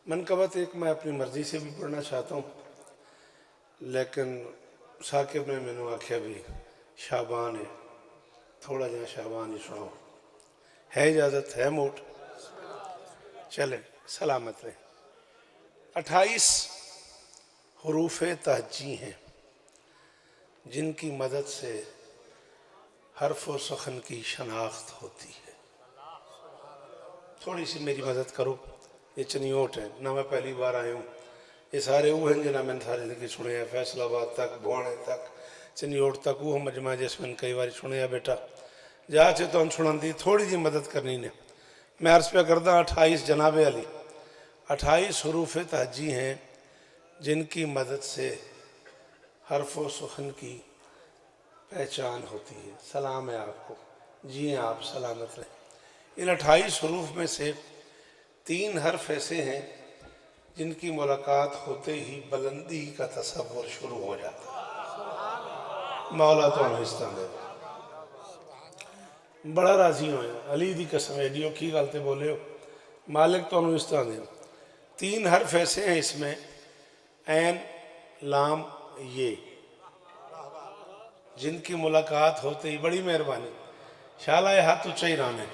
मनकबत एक मैं अपनी मर्जी से भी पढ़ना चाहता हूँ, लेकिन साकिब ने मैंने आख्या भी शाबान है, थोड़ा जहा शाबान ही सुनाओ। है इजाज़त, है मूड? चले सलामत रहे। 28 हरूफ तहजी हैं जिनकी मदद से हर्फ व सखन की शनाख्त होती है। थोड़ी सी मेरी मदद करो। ये चनियोट है ना, मैं पहली बार आया हूँ। ये सारे वो हैं जिन्हें मैंने सारी जिंदगी सुने हैं, फैसलाबाद तक, बुआने तक, चनियोट तक, वो मजमा जिसमें कई बार सुने हैं। बेटा जा चे तो सुना दी, थोड़ी जी मदद करनी ने। मैं अर्ज पे करदा 28 जनाब अली 28 हरूफ तहजी हैं जिनकी मदद से हर्फ व सुखन की पहचान होती है। सलाम है आपको, जी हैं आप, सलामत रहें। इन 28 हरूफ में से 3 हर्फ ऐसे हैं जिनकी मुलाकात होते ही बुलंदी का तसव्वुर शुरू हो जाता है। मौला तो हिस्सा दे, बड़ा राजी हो अली दी कसम एडियो की गलते बोले हो, मालिक तो हिस्सा दे। 3 हर्फ ऐसे हैं इसमें, ऐन, लाम, ये, जिनकी मुलाकात होते ही, बड़ी मेहरबानी, शाला हाथ उच्चा ही राने,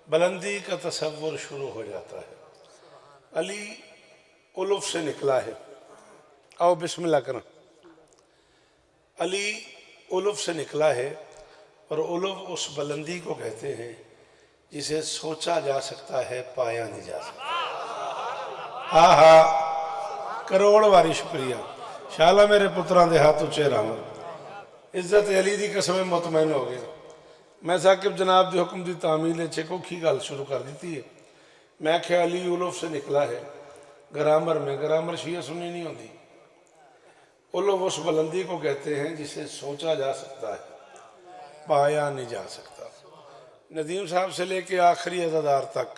बुलंदी का तसव्वुर शुरू हो जाता है। अली उलुफ से निकला है। आओ बिस्मिल्लाह करें। अली उलुफ से निकला है और उलुफ उस बुलंदी को कहते हैं जिसे सोचा जा सकता है, पाया नहीं जा सकता। हाँ हाँ, करोड़ वारी शुक्रिया। शाला मेरे पुत्रा दे हाथ उच्चे राम। इज्जत अली दी कसम मुतमैन हो गया। मैं साकिब जनाब के हुक्म की तामील चेकोखी गल शुरू कर दी है। मैं क्या अली उलुफ से निकला है। ग्रामर में ग्रामर शिया सुनी नहीं होती। उलुफ उस बुलंदी को कहते हैं जिसे सोचा जा सकता है, पाया नहीं जा सकता। नदीम साहब से लेके आखिरी अदादार तक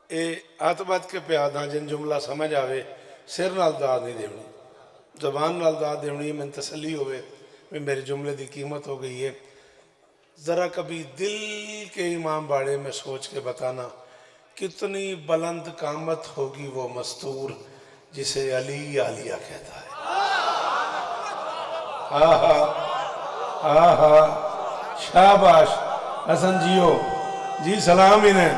ये आतबत के प्यादा जिन जुमला समझ आवे, सिर नाल दाद नहीं देनी, जबान नाल दाद देनी। मैंने तसली होवे भी मेरे जुमले की कीमत हो गई है। ज़रा कभी दिल के इमाम बाड़े में सोच के बताना कितनी बुलंद कामत होगी वो मस्तूर जिसे अली आलिया कहता है। आहा आहा, शाबाश हसन जियो जी, सलाम इन्हें।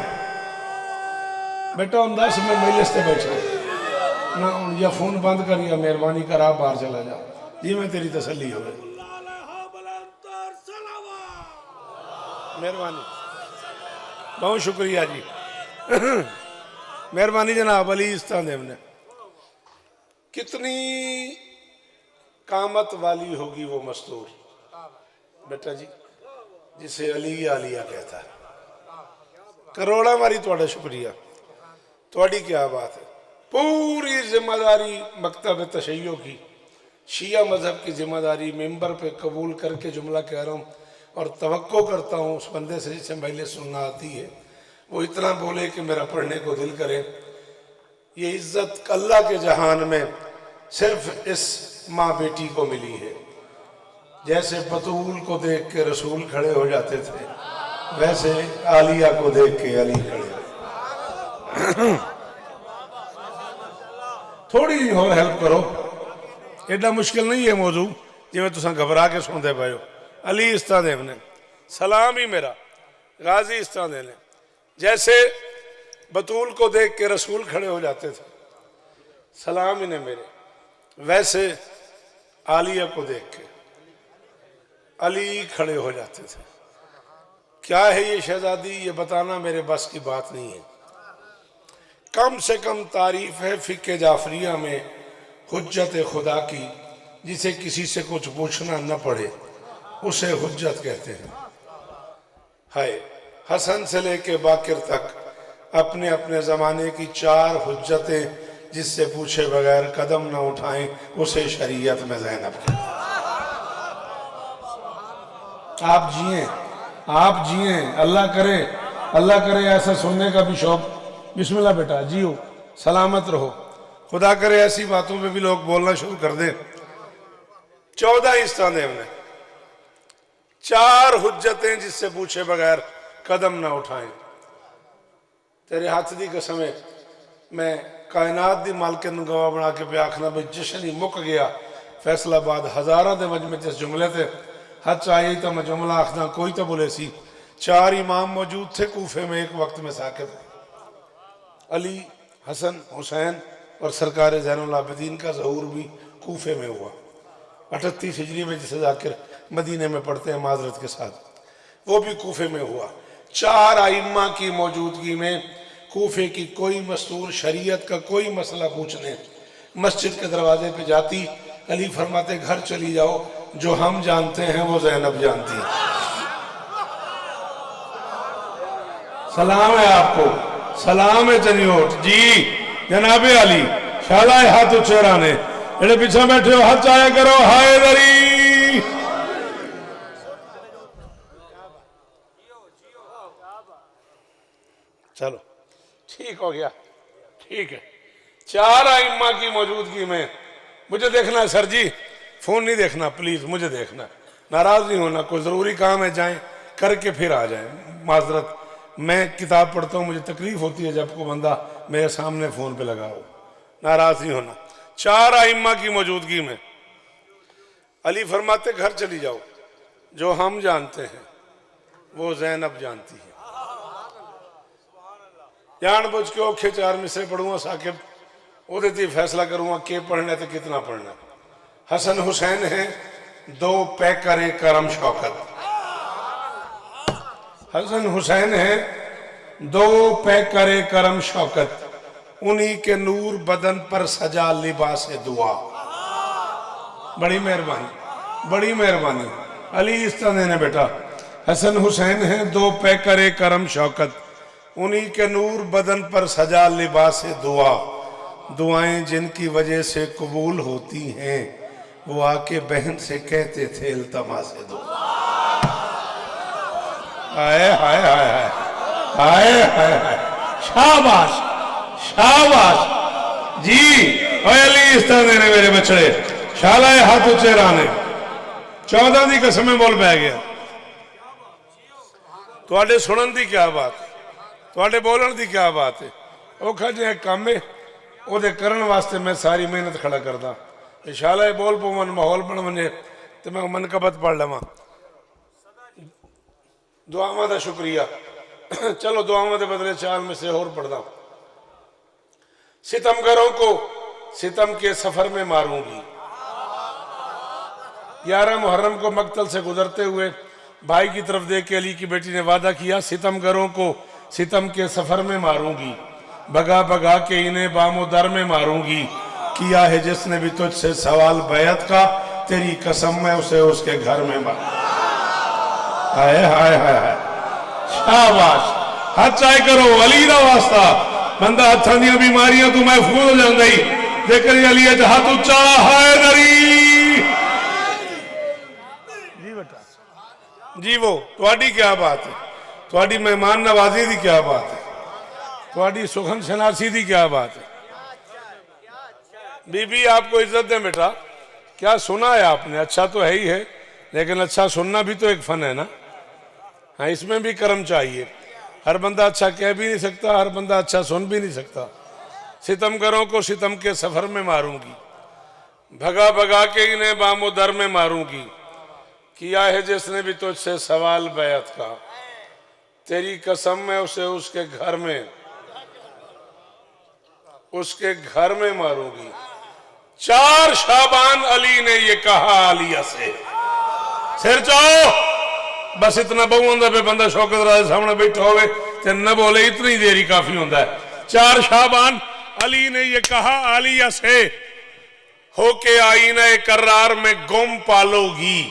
बेटा हम 10 में मजलिस से बैठा ना, या फोन बंद कर या मेहरबानी कर आप बाहर चला जा जी, मैं तेरी तसल्ली हो गई, मेहरबानी, बहुत शुक्रिया जी। मेहरबानी जनाब अली इस्तादेव ने। कितनी कामत वाली होगी वो मस्तूर बेटा जी जिसे अली आलिया कहता है। करोड़ा मारी थोड़ा शुक्रिया, थोड़ी क्या बात है। पूरी जिम्मेदारी मकतब तशय्यो की, शिया मजहब की जिम्मेदारी मेंबर पे कबूल करके जुमला कह रहा हूँ और तवक्को करता हूँ उस बंदे से जिसे पहले सुनना आती है वो इतना बोले कि मेरा पढ़ने को दिल करे। ये इज्जत अल्लाह के जहान में सिर्फ इस माँ बेटी को मिली है। जैसे बतूल को देख के रसूल खड़े हो जाते थे, वैसे आलिया को देख के अली खड़े। थोड़ी और हेल्प करो, एडा मुश्किल नहीं है मौजू जिमें तुसा घबरा के सुनते पाए हो। अली इस्तादेव ने, सलाम ही मेरा गाजी इस्तादेव ने, जैसे बतूल को देख के रसूल खड़े हो जाते थे, सलाम ही ने मेरे, वैसे आलिया को देख के अली खड़े हो जाते थे। क्या है ये शहजादी, ये बताना मेरे बस की बात नहीं है। कम से कम तारीफ है फिक्के जाफरिया में हुज्जत खुदा की, जिसे किसी से कुछ पूछना न पड़े उसे हुज्जत कहते हैं। हाय, हसन से लेके बाकिर तक अपने अपने ज़माने की 4 हुज्जतें जिससे पूछे बगैर कदम न उठाएं उसे शरीयत में ज़ैनब कहते हैं। आप जिए, आप जिए, अल्लाह करे ऐसा सुनने का भी शौक। बिस्मिल्लाह बेटा जियो, सलामत रहो, खुदा करे ऐसी बातों पे भी लोग बोलना शुरू कर दें। 14 इस्तादेव ने 4 हुज्जतें जिससे पूछे बगैर कदम ना उठाएं। तेरे हाथ दी कसम है, मैं कायनात दी मालकिन नूं गवाह बना के पे आखना भी जश्न ही मुक गया फैसलाबाद हज़ारां दे मजमे जिस जुमले ते हज आई तो मैं जुमला आखना कोई तो बोले सी। 4 इमाम मौजूद थे कूफे में एक वक्त में साकिब, अली, हसन, हुसैन और सरकार ज़ैनुल आबिदीन का ज़हूर भी कूफे में हुआ। 38 हिजरी में जिसे जाकिर मदीने में पढ़ते हैं माजरत के साथ, वो भी कूफे में हुआ। 4 आइम्मा की मौजूदगी में कूफे की कोई मस्तूर शरीयत का कोई मसला पूछने मस्जिद के दरवाजे पे जाती, अली फरमाते घर चली जाओ, जो हम जानते हैं वो ज़ैनब जानती है। सलाम है आपको, सलाम है चनियोट जी, जनाबे अली शालाए हाथ उछेराने जेड़े पीछे बैठे हो हाथ आया करो हाय दरी। चलो ठीक हो गया, ठीक है। 4 आइम्मा की मौजूदगी में मुझे देखना है सर जी, फोन नहीं देखना प्लीज, मुझे देखना, नाराज नहीं होना, कोई जरूरी काम है जाएं करके फिर आ जाएं। माजरत, मैं किताब पढ़ता हूँ, मुझे तकलीफ होती है जब को बंदा मेरे सामने फोन पे लगा हो, नाराज नहीं होना। 4 आइम्मा की मौजूदगी में अली फरमाते घर चली जाओ, जो हम जानते हैं वो ज़ैनब जानती है। जान बुझ के औखे 4 मिसरे पढ़ूंगा साकिब, ਉਹਦੇ ਤੇ फैसला करूंगा के पढ़ना तो कितना पढ़ना। हसन हुसैन है 2 पैकरे करम शौकत, हसन हुसैन है 2 पैकरे करम शौकत, उन्हीं के नूर बदन पर सजा लिबास दुआ। बड़ी मेहरबानी, बड़ी मेहरबानी अली इस तरह ने बेटा। हसन हुसैन है 2 पैकरे करम शौकत, उन्हीं के नूर बदन पर सजा लिबास दुआ। दुआएं जिनकी वजह से कबूल होती हैं वो आके बहन से कहते थे इल्तमा से दुआ। हाय हाय हाय हाय हाय हाय हाय, शाबाश शाबाश जी। अली इस तरह देने मेरे बछड़े शालाए हाथ उच्चे राने 14 दी कसमें बोल पै गया। तुहाडे सुनन दी क्या बात है, तुहाडे बोलन दी क्या बात है। औखा जिहा काम है, ਉਹਦੇ ਕਰਨ वास्ते मैं सारी मेहनत खड़ा करदा। शाला बोल पवन माहौल बन वने तो मैं मनकबत पढ़ लवां। दुआवां का शुक्रिया। चलो दुआवां के बदले 4 में से और पढ़दा। सितमगरों को सितम के सफर में मारूंगी। 11 मुहर्रम को मक्तल से गुजरते हुए भाई की तरफ देख के अली की बेटी ने वादा किया, सितमगरों को सितम के सफर में मारूंगी, भगा भगा के इन्हें बामो दर में मारूंगी। किया है जिसने भी तुझसे सवाल बैत का, तेरी कसम में उसे उसके घर में मार। हाय हाय हाय हाय, शाबाश। हाथ चाहे करो अली दा वास्ता, बंदा हथां दी बीमारियां तो महफूज हो जांदा ही जेकर अली अच हाथ उच्चा हाय दरी। जी बेटा जी, वो तुहाडी क्या बात है, तुहाडी मेहमान नवाजी दी क्या बात है, थोड़ी सुखन शनासी की क्या बात है। बीबी आपको इज्जत दें बेटा, क्या सुना है आपने, अच्छा तो है ही है, लेकिन अच्छा सुनना भी तो एक फन है ना। हाँ, इसमें भी कर्म चाहिए, हर बंदा अच्छा कह भी नहीं सकता, हर बंदा अच्छा सुन भी नहीं सकता। सितमगरों को सितम के सफर में मारूंगी, भगा भगा के इन्हें बामो दर में मारूंगी। किया है जिसने भी तुझसे सवाल बैत का, तेरी कसम में उसे उसके घर में मारूंगी। 4 शाबान अली ने ये कहा आलिया से, सिर चाओ बस इतना बहु होंगे पे बंदा शौकत राज सामने बैठा होवे ते न बोले, इतनी देरी काफी होता है। 4 शाबान अली ने ये कहा आलिया से, होके आईना करार में गुम पालोगी।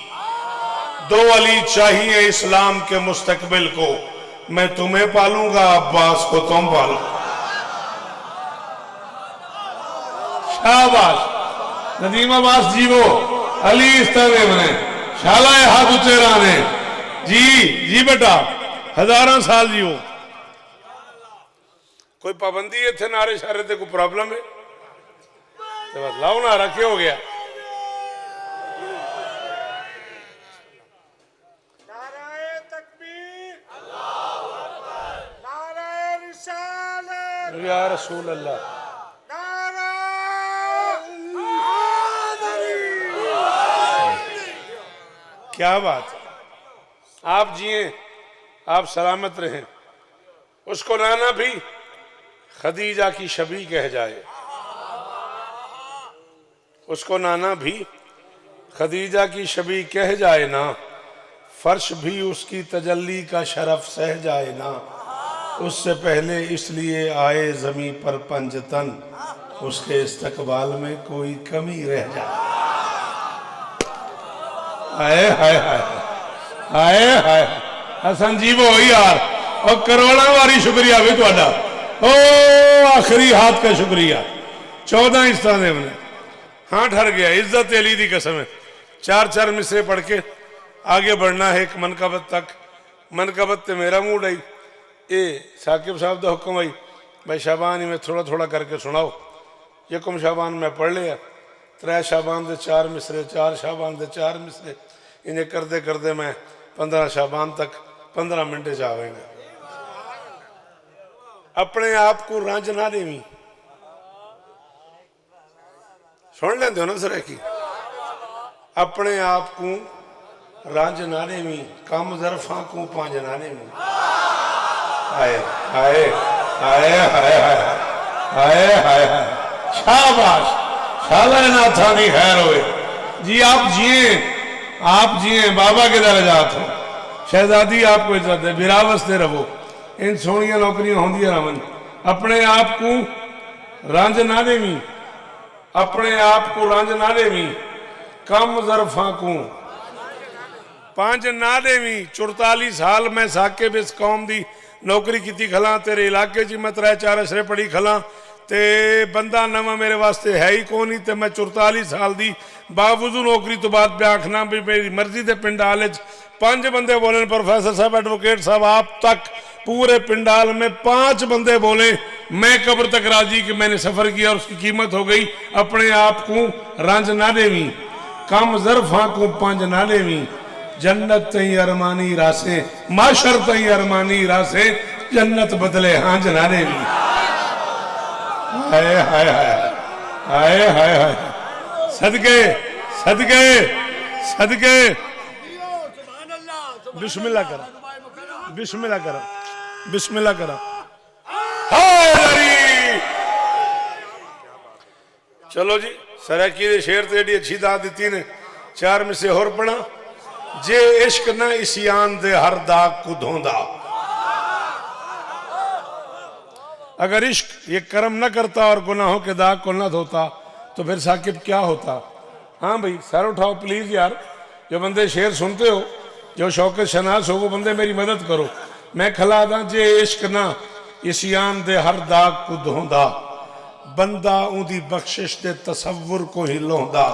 2 अली चाहिए इस्लाम के मुस्तकबिल को, मैं तुम्हें पालूंगा अब्बास को तुम पालो। शाबाश नदीम अब्बास जी, वो अली इस तरह बने शालाए हाथ उच्चे राने जी। जी बेटा 1000 साल जियो। कोई पाबंदी है थे नारे शारे ते कोई प्रॉब्लम है तो बस लाओ ना रखे हो गया। या रसूल अल्लाह, क्या बात है, आप जिए, आप सलामत रहें। उसको नाना भी खदीजा की शबी कह जाए, उसको नाना भी खदीजा की शबी कह जाए ना, फर्श भी उसकी तजल्ली का शरफ सह जाए ना, उससे पहले इसलिए आए जमी पर पंजतन, उसके इस्तकबाल में कोई कमी रह जाए। हाय हाय हाय हाय हाय हसन जी वो यार, और करोड़ा वारी शुक्रिया भी तुहाडा, ओ आखिरी हाथ का शुक्रिया। 14 इस तरह ने हाँ ठहर गया, इज्जत अली दी कसम है। 4 मिसरे पढ़ के आगे बढ़ना है एक मनकबत तक। मनकबत ते मेरा मूड आई, ए साकिब साहब का हुक्म आई भाई शाबान ही में थोड़ा थोड़ा करके सुनाओ। यकुम शाबान में पढ़ लिया, 3 शाबान दे 4 मिसरे, 4 शाबान दे 4 मिसरे, इन्हें करते करते मैं 15 शाबान तक 15 मिनट जावेंगे। अपने आप को रंज ना देवी, सुन लेंदे हो ना सर की, अपने आप को रंज ना देवी, कम जरफा को पांच ना देवी। हाय हाय हाय हाय हाय हाय हाय, शाबाश, शाला नाथा दी खैर होए जी। आप जिए, आप जिए, बाबा के दर जात हो, शहजादी आपको इज्जत है, विरावस्ते रहो, इन सोनिया नौकरियां होंदियां रहन। अपने आप को रंज ना देवी, अपने आप को रंज ना देवी, कम जरफा को पांच ना देवी। 44 साल मैं साकिब इस कौम की नौकरी की खला, तेरे इलाके च मैं 3-4 अशरे पढ़ी खला, ते बंदा नवा मेरे वास्ते है ही कौन ही। ते मैं 44 साल की बावजूद नौकरी तो बाद पे आखना भी मेरी मर्जी के पिंडाल 5 बंदे बोले, प्रोफेसर साहब, एडवोकेट साहब, आप तक पूरे पिंडाल में 5 बंदे बोले, मैं कब्र तक राजी कि मैंने सफर किया और उसकी कीमत हो गई। अपने आप को रंज ना देवी, कम जरफा को पंज ना देवी, जन्नत तई अरमानी रासे, माशर तई अरमानी रासे, जन्नत बदले हांज ना देवी। हाय हाय हाय हाय हाय हाय, सदके सदके सदके, बिस्मिल्लाह करा, बिस्मिल्लाह करा, बिस्मिल्लाह करा। चलो जी, सराकी दे शेर ते एडी अच्छी दात दी ने, 4 में से होर पढ़ा। जे इश्क ना इसियान दे हर दाग को धोंदा, अगर इश्क ये कर्म न करता और गुनाहों के दाग को न धोता तो फिर साकिब क्या होता। हाँ भाई सर उठाओ प्लीज यार, जो बंदे शेर सुनते हो, जो शौकत शनास हो, वो बंदे मेरी मदद करो। मैं खला दा जे इश्क ना इसियान दे हर दाग को धोंदा, बंदा उदी बख्शिश दे तसव्वुर को ही लोंदा,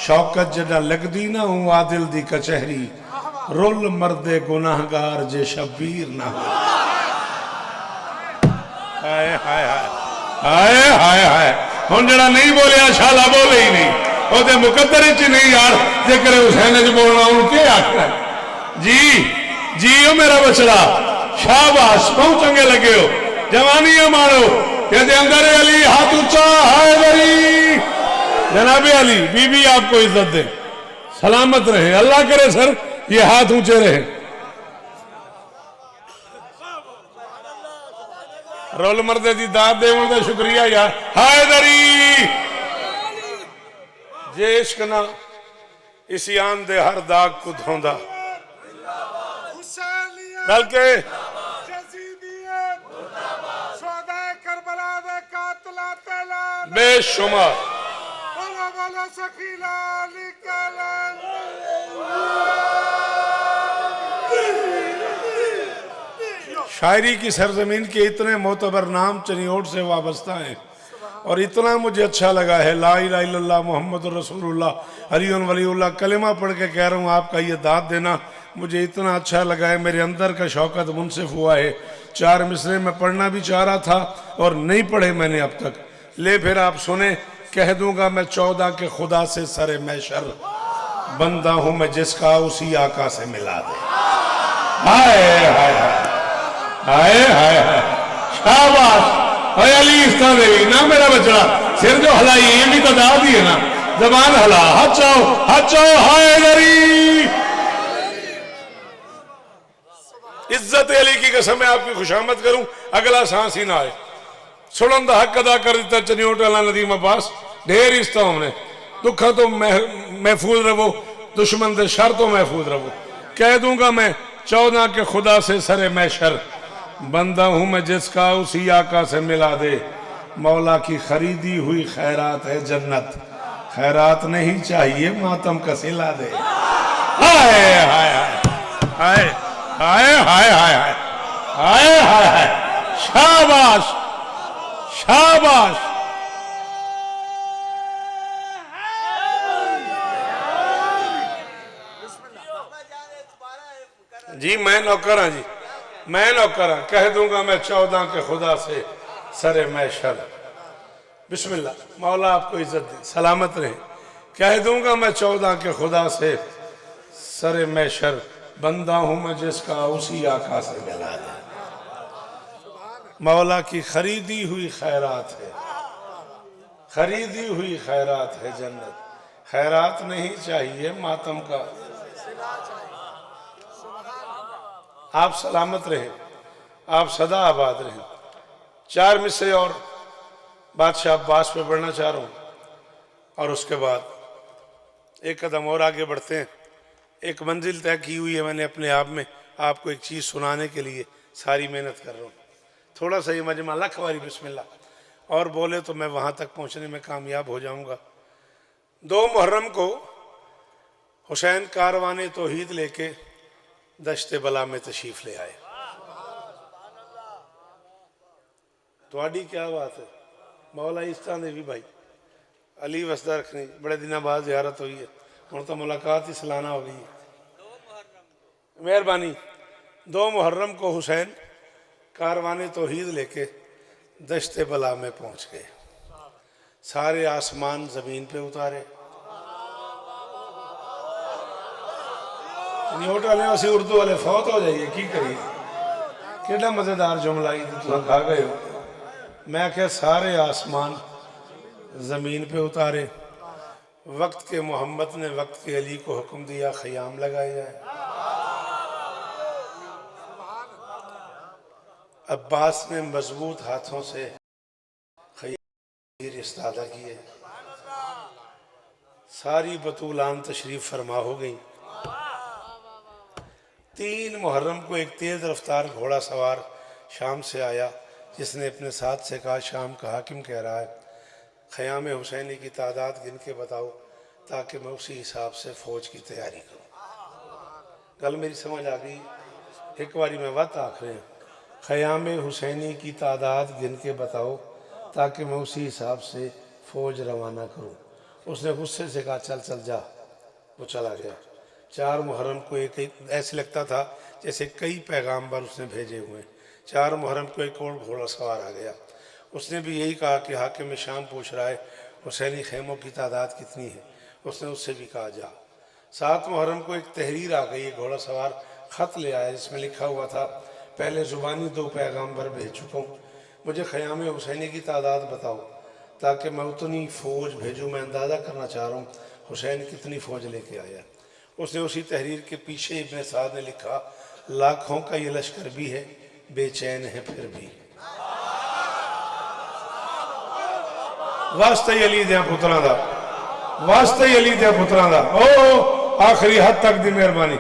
शौकत जदा लगदी ना हूं आदिल दी कचहरी, रुल मर्दे गुनाहगार जे शबीर ना हो। हाय हाय हाय हाय हाय हाय, हुन जड़ा नहीं बोलिया शाला बोले ही नहीं, ओदे मुकद्दर च नहीं यार, जिक्र हुसैन च बोलना उनके आखना जी जी। ओ मेरा बछड़ा, शाबाश, बहुत चंगे लगे हो, जवानी मारो, कहते अंदर अली हाथ ऊंचा, हाय बरी जनाबे अली, बीबी आपको इज्जत दे, सलामत रहे, अल्लाह करे सर ये हाथ ऊंचे रहे। रोल मर्दे दी दात देवन दा शुक्रिया यार। हाय दरी, जे इश्क ना इसियान दे हर दाग को धोंदा, बल्कि बेशुमार शायरी की सरजमीन के इतने मोतबर नाम चनियोट से वाबस्ता हैं, और इतना मुझे अच्छा लगा है, ला इलाहा इल्लल्लाह मुहम्मद रसूलुल्लाह अलीउन वलीउल्लाह, कलिमा पढ़ के कह रहा हूँ, आपका ये दाद देना मुझे इतना अच्छा लगा है, मेरे अंदर का शौकत मुनसिफ हुआ है। 4 मिसरे में पढ़ना भी चाह रहा था और नहीं पढ़े मैंने अब तक, ले फिर आप सुने, कह दूंगा मैं 14 के खुदा से सरे मैशर, बंदा हूं मैं जिसका उसी आका से मिला दे। हाय हाय हाय हाय हाय, शाबाश। अली इस तरह ना मेरा बचड़ा, सिर जो हलाई ये भी तो दाद ही है ना, जबान हला, हाथ चाओ हैदरी। इज्जत अली की कसम मैं आपकी खुशामद करूं, अगला सांस ही ना आए। सुनन का हक अदा कर दिता चनियोट अला नदीम अब्बास। ढेर इज्जत हमने, दुखा तो महफूज रहो, दुश्मन से शर तो महफूज रहो। कह दूंगा मैं 14 के खुदा से सरे मैशर, बंदा हूं मैं जिसका उसी आका से मिला दे। मौला की खरीदी हुई खैरात है जन्नत, खैरात नहीं चाहिए मातम का सिला दे। हाय हाय हाय हाय हाय हाय हाय हाय हाय हाय, शाबाश शाबाश। जी मैं नौकर हाँ, जी मैं नौकर हाँ। कह दूंगा मैं 14 के खुदा से सरे मैशर। बिस्मिल्लाह, मौला आपको इज्जत दे, सलामत रहे। कह दूंगा मैं 14 के खुदा से सरे मैशर, बंदा हूं मैं जिसका उसी आका से मिला दे। मौला की खरीदी हुई खैरात है, खरीदी हुई खैरात है जन्नत, खैरात नहीं चाहिए मातम का। आप सलामत रहे, आप सदा आबाद रहे। 4 मिसरे और बादशाह अब्बास पे बढ़ना चाह रहा हूँ और उसके बाद एक कदम और आगे बढ़ते हैं। एक मंजिल तय की हुई है मैंने अपने आप में, आपको एक चीज़ सुनाने के लिए सारी मेहनत कर रहा हूँ। थोड़ा सा ये मजमा लख वारी बिस्मिल्लाह और बोले तो मैं वहाँ तक पहुँचने में कामयाब हो जाऊँगा। 2 मुहर्रम को हुसैन कारवाने तौहीद लेके दश्ते बला में तशरीफ ले आए। थोड़ी क्या बात है, मौला इस तरह भी भाई अली वसदा रखनी, बड़े दिन बाद ज़ियारत हुई है, हूँ तो मुलाकात ही सलाना हो गई है। मेहरबानी। 2 मुहर्रम को हुसैन कारवाने तौहीद लेके दश्ते बला में पहुँच गए। सारे आसमान ज़मीन पे उतारे। न्यूट वाले असी उर्दू वाले फौत हो जाइए की करिए, कि मज़ेदार जुमला तुम खा गए हो। मैं क्या सारे आसमान ज़मीन पे उतारे। वक्त के मोहम्मद ने वक्त के अली को हुक्म दिया ख़याम लगाया जाए। अब्बास ने मजबूत हाथों से खैर इस्तादा किए। सारी बतूलान तशरीफ फरमा हो गई। 3 मुहर्रम को एक तेज़ रफ्तार घोड़ा सवार शाम से आया, जिसने अपने साथ से कहा शाम का हाकिम कह रहा है ख़याम हुसैनी की तादाद गिन के बताओ ताकि मैं उसी हिसाब से फ़ौज की तैयारी करूँ। गल मेरी समझ आ गई। एक बारी मैं बात आखिर ख़याम हुसैनी की तादाद गिन के बताओ ताकि मैं उसी हिसाब से फ़ौज रवाना करूँ। उसने गुस्से से कहा चल चल जा। वो चला गया। 4 मुहर्रम को एक ऐसे लगता था जैसे कई पैगाम्बर उसने भेजे हुए। 4 मुहर्रम को एक और घोड़ा सवार आ गया। उसने भी यही कहा कि हाकिम शाम पूछ रहा है हुसैनी खेमों की तादाद कितनी है। उसने उससे भी कहा जा। 7 मुहर्रम को एक तहरीर आ गई। घोड़ा सवार ख़त ले आया जिसमें लिखा हुआ था पहले ज़ुबानी 2 पैगाम्बर भेज चुका हूँ, मुझे ख़याम हुसैनी की तादाद बताओ ताकि मैं उतनी फ़ौज भेजूँ। मैं अंदाज़ा करना चाह रहा हूँ हुसैन कितनी फ़ौज लेके आया। उसने उसी तहरीर के पीछे इब्न साद ने लिखा लाखों का ये लश्कर भी है बेचैन है फिर भी। वास्ते अली दे पुत्रां दा, वास्ते अली दे पुत्रां दा। ओ आखिरी हद तक दी मेहरबानी।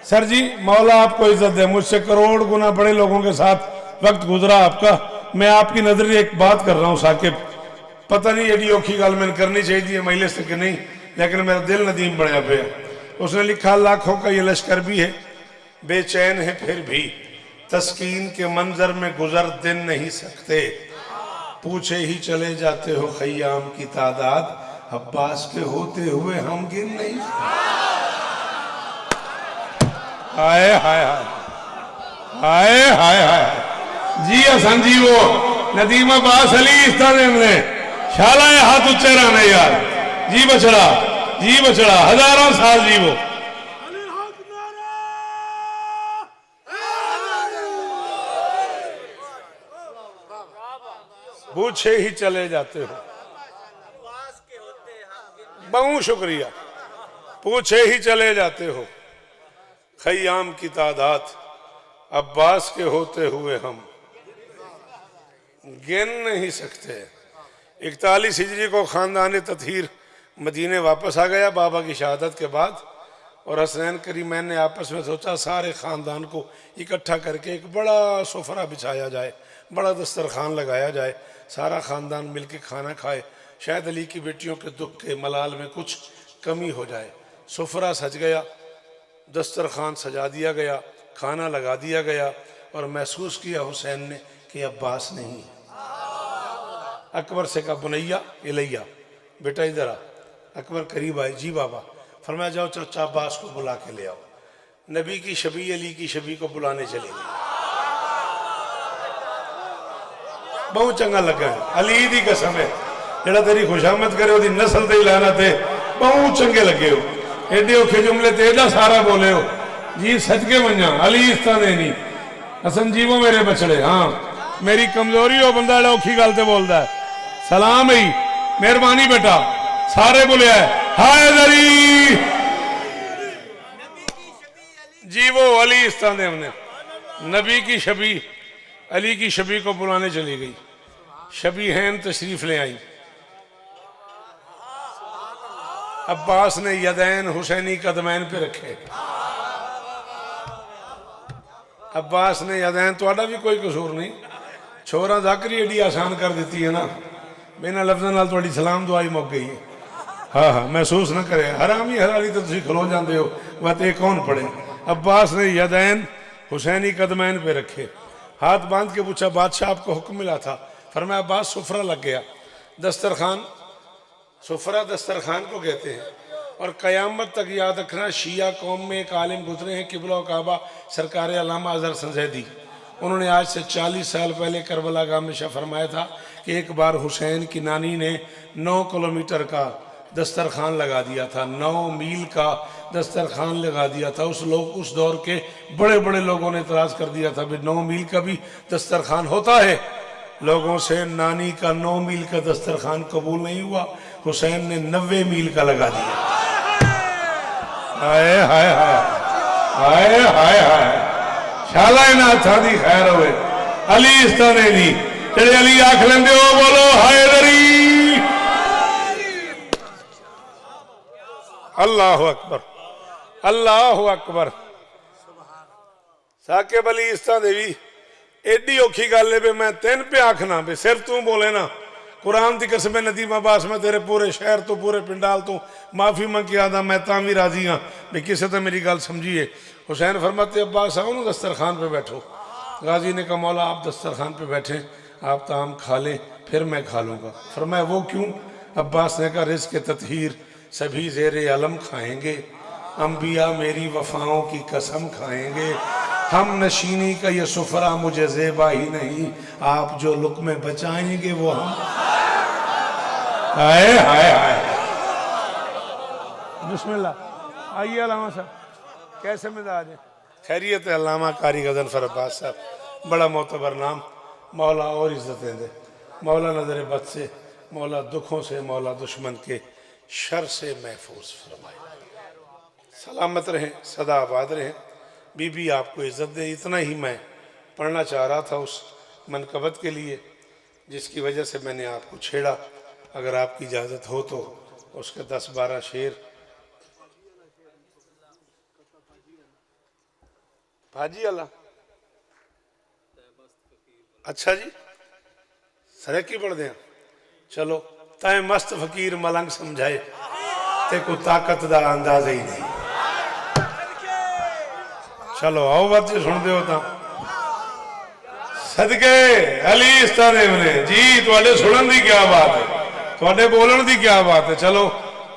सर जी मौला आपको इज्जत दे, मुझसे करोड़ गुना बड़े लोगों के साथ वक्त गुजरा आपका। मैं आपकी नजर एक बात कर रहा हूँ साकिब, पता नहीं एडी औखी गल मैंने करनी चाहिए महिला से कि नहीं, लेकिन मेरा दिल नदीम बनया पे। उसने लिखा लाखों का ये लश्कर भी है बेचैन है फिर भी, तस्कीन के मंजर में गुजर दिन नहीं सकते, पूछे ही चले जाते हो खयाम की तादाद, अब्बास के होते हुए हम गिन नहीं। हाय हाय हाय हाय हाय हाय जी हसन जी वो नदीम अब्बास अली इस तरह ने शाला हाथ उच्चे रहने यार। जी बछड़ा, जी बछड़ा, हजारों साल जी वो। पूछे ही चले जाते हो। बहुत शुक्रिया, पूछे ही चले जाते हो। खयाम की तादाद अब्बास के होते हुए हम गिन नहीं सकते। 41 हिजरी को खानदान ततहीर मदीने वापस आ गया बाबा की शहादत के बाद, और हसनैन करीमैन ने आपस में सोचा सारे ख़ानदान को इकट्ठा करके एक बड़ा सोफरा बिछाया जाए, बड़ा दस्तरखान लगाया जाए, सारा ख़ानदान मिल के खाना खाए, शायद अली की बेटियों के दुख के मलाल में कुछ कमी हो जाए। सोफरा सज गया, दस्तरखान सजा दिया गया, खाना लगा दिया गया, और महसूस किया हुसैन ने कि अब्बास नहीं। अकबर से कहा बुनैया इलैया, बेटा इधर आ। अकबर करीब आए, जी बाबा। फरमाया जाओ चाचा अब्बास को बुला के ले आओ। नबी की शबी अली की शबी को बुलाने चले गए। बहुत चंगा लगा है, अली दी कसम है, जेड़ा तेरी खुशामद करे ओदी नस्ल ते लाना थे, बहुत चंगे लगे हो। एडे औखे जुमले ते एडा सारा बोले हो जी, सदके मन्या अली इस तरह नहीं। हसन जी वो मेरे बछड़े, हाँ मेरी कमजोरी हो बंदा जेड़ा औखी गल ते बोलदा है। सलाम ही मेहरबानी बेटा, सारे बोले हाय दरी जी, वो अली इस तरह हमने नबी की शबी अली की शबी को बुलाने चली गई। शबी हैन तशरीफ ले आई। अब्बास ने यदैन हुसैनी कदमैन पे रखे। अब्बास ने यदैन, थोड़ा भी कोई कसूर नहीं, छोरा जाकरी एडी आसान कर दी है ना, बिना लफ्ज़ों नाल थोड़ी सलाम दुआई मुक गई है। हाँ हाँ महसूस ना करे, हरामी हराली तो तुम खलो जाते हो, बात ये कौन पढ़े। अब्बास ने यदैन हुसैनी कदमैन पे रखे, हाथ बांध के पूछा बादशाह आपको हुक्म मिला था। फरमाया अब्बास सुफरा लग गया। दस्तरखान, सुफरा दस्तरखान को कहते हैं। और क़यामत तक याद रखना, शिया कौम में एक आलिम गुजरे हैं किबला काबा सरकार अल्लामा अज़हर संजैदी। उन्होंने आज से 40 साल पहले करबला का हमेशा फरमाया था कि एक बार हुसैन की नानी ने 9 किलोमीटर का दस्तरखान लगा दिया था, 9 मील का दस्तरखान लगा दिया था। उस दौर के बड़े बड़े लोगों ने इतराज़ कर दिया था भाई 9 मील का भी दस्तरखान होता है। लोगों से नानी का 9 मील का दस्तरखान कबूल नहीं हुआ, हुसैन ने 90 मील का लगा दिया। हाय हाय हाय हाय हाय हाय, शाला ना था दी खैर होवे। अली इस तरह नहीं, तेरे अली आख लेंदे हो, बोलो हाय दरी। अल्लाह अकबर, अल्लाह अकबर। साकिब अली इस तरह देवी एडी औखी गल है, मैं तेन पे आखना भी सिर्फ तू बोले ना, कुरान की कसम नदीम अब्बास मैं तेरे पूरे शहर तो पूरे पिंडाल तो माफ़ी मंग के आदा, मैं तां भी राजी हाँ भी किसी तो मेरी गल समझिए। हुसैन फरमाते अब्बास आओ ना दस्तरखान पे बैठो। गाजी ने कहा मौला आप दस्तरखान पे बैठे, आप ताम खा लें फिर मैं खा लूँगा। फरमाया वो क्यों? अब्बास ने कहा रिज़्क़ के तत्हीर सभी ज़ेरे अलम खाएंगे, अम्बिया मेरी वफ़ाओं की कसम खाएंगे, हम नशीनी का ये सुफरा मुझे ज़ेबा ही नहीं, आप जो लुक़्मे बचाएंगे वो हम। हाय हाय हाय, बिस्मिल्लाह। आइए अल्लामा साहब, कैसे मिजाज है? खैरियत है? अल्लामा कारी गज़नफ़र अब्बास साहब, बड़ा मोतबर नाम। मौला और इज़्ज़तें दे, मौला नज़र बद से, मौला दुखों से, मौला दुश्मन के शर से महफूज फरमाए। सलामत रहें, सदा आबाद रहें। बीबी आपको इज़्ज़त दे। इतना ही मैं पढ़ना चाह रहा था उस मनकबत के लिए जिसकी वजह से मैंने आपको छेड़ा। अगर आपकी इजाज़त हो तो उसके 10-12 शेर। भाजी अल्लाह, अच्छा जी सरे की पढ़ दें। चलो, तय मस्त फकीर मलंग समझाए ते को ताकत दा अंदाजा ही नहीं। चलो आओ बात जी सुन दो तो सदके अली इस तरह ने जी, थोड़े सुनन की क्या बात है, थोड़े बोलन की क्या बात है। चलो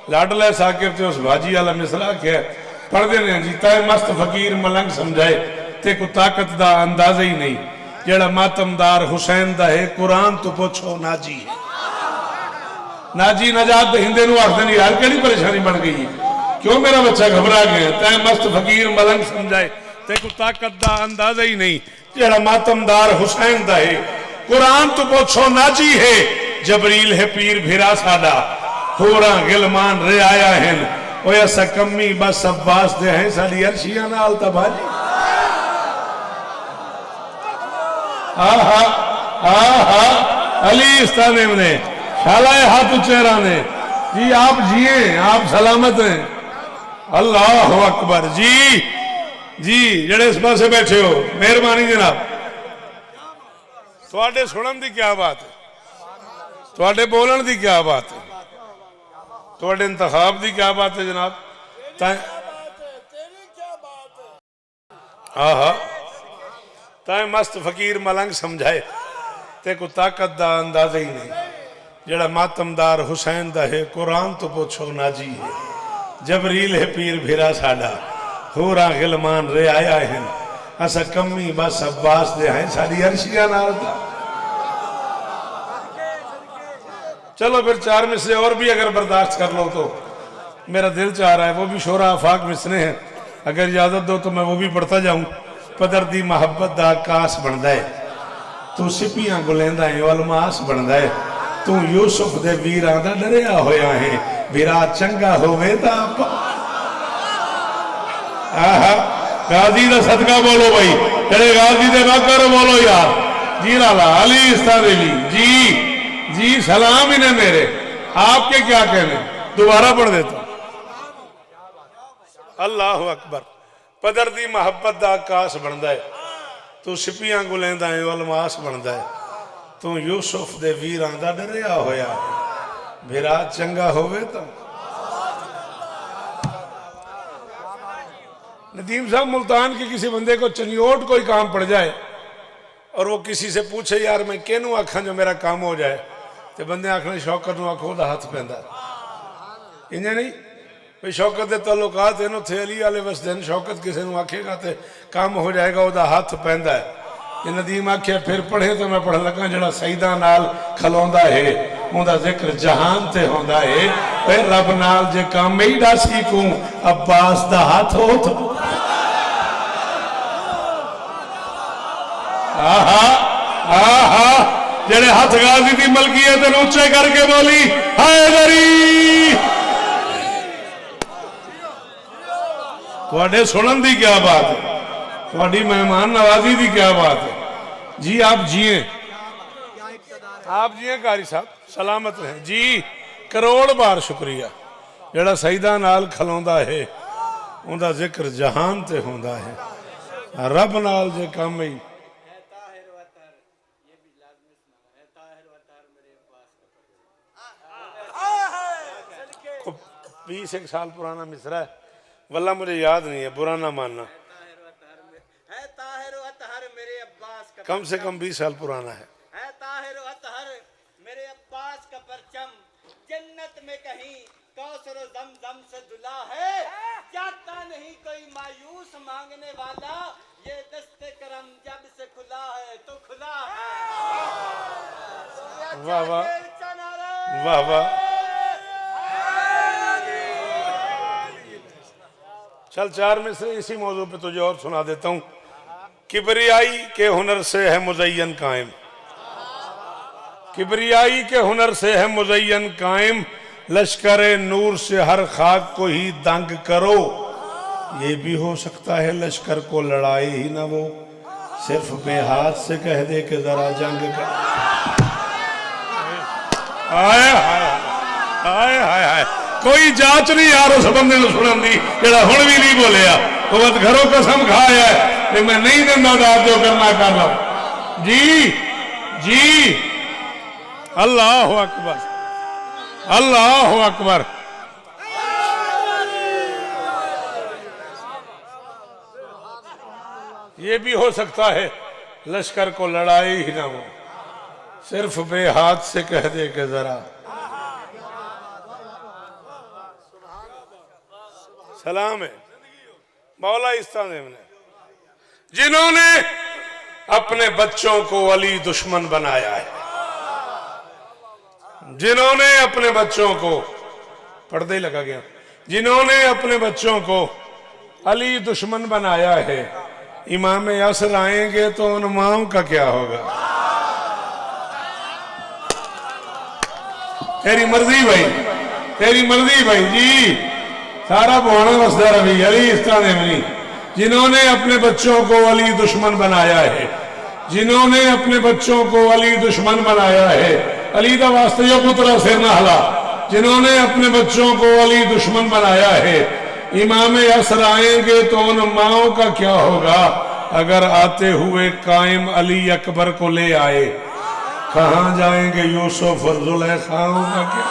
लाडला साकिब ते उस भाजी वाला मिसरा क्या पढ़ देने जी। तय मस्त फकीर मलंग समझाए ते को ताकत दा अंदाजा ही नहीं, जेड़ा मातमदार हुसैन दा है कुरान तो पूछो नाजी है। नाजी नजात हिंदे नू आखदे नहीं, यार केड़ी परेशानी बन गई, क्यों मेरा बच्चा घबरा गया। तय मस्त फकीर मलंग समझाए ते को ताकत दा अंदाजा ही नहीं, जेड़ा मातमदार हुसैन दा है कुरान तो पूछो नाजी है। जबरील है पीर भिरा साडा, होरा गिलमान रे आया है वो ऐसा कमी बस अब्बास दे हैं साड़ी अर्शिया नाल तबाजी आहा आहा अली इस्ताने ने शालाए हाथ चेहरा ने जी आप जिए आप सलामत हैं अल्लाह अकबर जी जी जड़े इस पासे बैठे हो मेहरबानी जनाब थोड़े सुनन की क्या बात है थोड़े बोलन की क्या बात है थोड़े इंतखाब की क्या बात है जनाब आहा ताए मस्त फकीर मलंग समझाए ते को ताकत दा अंदाजा ही नहीं जड़ा मातमदार हुसैन दा है कुरान तो पूछो नाजी है जबरील है पीर भिरा साडा होरा गिलमान रे आया है असा कमी बस अब्बास दे हैं साड़ी अर्शिया नाल दा चलो फिर चार मिसरे और भी अगर बर्दाश्त कर लो तो मेरा दिल चाह रहा है वो भी शोरा आफाक मिसरे हैं अगर इजाजत दो तो मैं वो भी पढ़ता जाऊं पदर दी मोहब्बत दा आकाश बनदा है तू सिपियां गुलेंदा है अलमास बनदा है तू यूसुफ दे वीरां दा डरिया होया है वीरा चंगा होवे ता आहा गाजी दा सदका बोलो भाई तेरे गाजी दे नौकर बोलो यार जी लाला अली इस्तावेली जी जी सलाम इन्हें मेरे आपके क्या कहने दोबारा पढ़ देता अल्लाह अकबर पदर दी मोहब्बत दा आकाश बनदा है तू सिपियां गुलेंदा है अलमास बनदा है तू यूसुफ दे वीरां दा डरिया होया मेरा चंगा होवे तो नदीम साहब मुल्तान के किसी बंदे को चनियोट कोई काम पड़ जाए और वो किसी से पूछे यार मैं केनू आखा जो मेरा काम हो जाए तो बंदे आखने शौकत नूं आखो दा हाथ पैंदा इंजा नहीं भाई शौकत के ताल्लुकात इन उत्थे अली वाले वसदे न शौकत किसी को आखेगा तो काम हो जाएगा वह हाथ पैंदा है ये नदीम आख्या फिर पढ़े तो मैं पढ़ लगा जड़ा सईदा नाल खलोंदा है उनका जिक्र जहान ते होंदा है फिर रब नाल जे काम ही डासी को अब्बास दा हाथ हो तो आहा आहा जेड़े हाथ गाजी दी मलकियत ऊंचे करके बोली हैदरी थोड़े सुनन की क्या बात है थोड़ी मेहमान नवाजी की क्या बात है जी आप जिए कारी साहब सलामत रहे जी करोड़ बार शुक्रिया जड़ा सईदा नाल खलोंदा है उनका जिक्र जहान ते होंदा है रब नाल जे काम ही 20 साल पुराना मिसरा है वल्ला मुझे याद नहीं है बुरा ना मानना कम से कम 20 साल पुराना है मेरे अब्बास का परचम जन्नत में कहीं कौसर ज़मज़म से दुला है जाता नहीं कोई मायूस मांगने वाला ये दस्ते करम जब से खुला है तो खुला है वाह वाह वाह वाह चल चार में से इसी मौजू पे तुझे और सुना देता हूँ किबरियाई के हुनर से है मुज़य्यन कायम किबरियाई के हुनर से है मुज़य्यन कायम लश्कर नूर से हर खाक को ही दंग करो ये भी हो सकता है लश्कर को लड़ाई ही ना वो सिर्फ बेहाथ से कह दे के जरा जंग कर आए हाय हाय हाय हाय कोई जांच नहीं यार उस बंदे को सुनन दी जेड़ा हुण भी नहीं बोलिया वो घरों कसम खाया है मैं नहीं देना दाद जो करना कर लो जी जी अल्लाह अकबर अल्लाह अकबर ये भी हो सकता है लश्कर को लड़ाई ही ना हो सिर्फ बेहाथ से कह दे के जरा सलाम है मौला इस्तानेम ने जिन्होंने अपने बच्चों को अली दुश्मन बनाया है जिन्होंने अपने बच्चों को पर्दे ही लगा गया जिन्होंने अपने बच्चों को अली दुश्मन बनाया है इमाम असर आएंगे तो उन माओं का क्या होगा तेरी मर्जी भाई तेरी मर्जी भाई जी, सारा बुहाना वसदा रवि। अली इस तरह देवनी जिन्होंने अपने बच्चों को अली दुश्मन बनाया है, जिन्होंने अपने बच्चों को अली दुश्मन बनाया है, अली का वास्ते जो पुत्र सिर न हला, जिन्होंने अपने बच्चों को अली दुश्मन बनाया है, इमाम असर आएंगे तो उन माओं का क्या होगा अगर आते हुए कायम अली अकबर को ले आए? कहां जाएंगे यूसुफ और जुलेखाओं का क्या?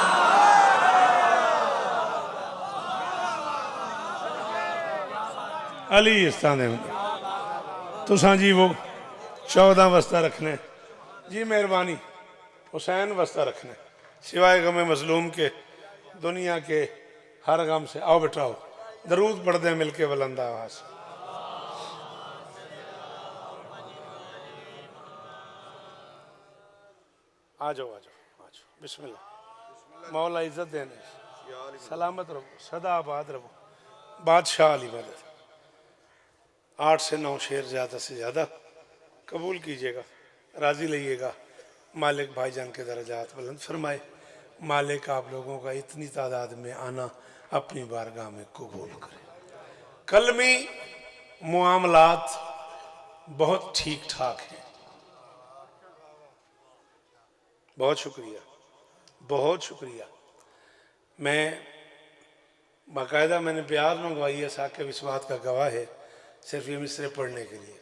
अली इस तरह तुसा जी वो 14 वस्ता रखने जी, मेहरबानी हुसैन वस्ता रखने, सिवाय गम मजलूम के दुनिया के हर गम से। आओ बेटाओ, दरूद पढ़ दे मिलके बुलंद आवाज। आ जाओ आ जाओ आ जाओ, बिस्मिल्लाह। मौला इज्जत देने, सलामत रहो, सदा आबाद रहो। बादशाह अली मदद। 8 से 9 शेर ज़्यादा से ज़्यादा कबूल कीजिएगा, राज़ी लइएगा। मालिक भाईजान के दर्जात बुलंद फरमाए। मालिक आप लोगों का इतनी तादाद में आना अपनी बारगाह में कबूल करे। कलमी मुआमलात बहुत ठीक ठाक हैं। बहुत शुक्रिया, बहुत शुक्रिया। मैं बाकायदा मैंने प्यार मंगवाई है, साके विस्वात का गवाह है, सिर्फ ये मिसरे पढ़ने के लिए।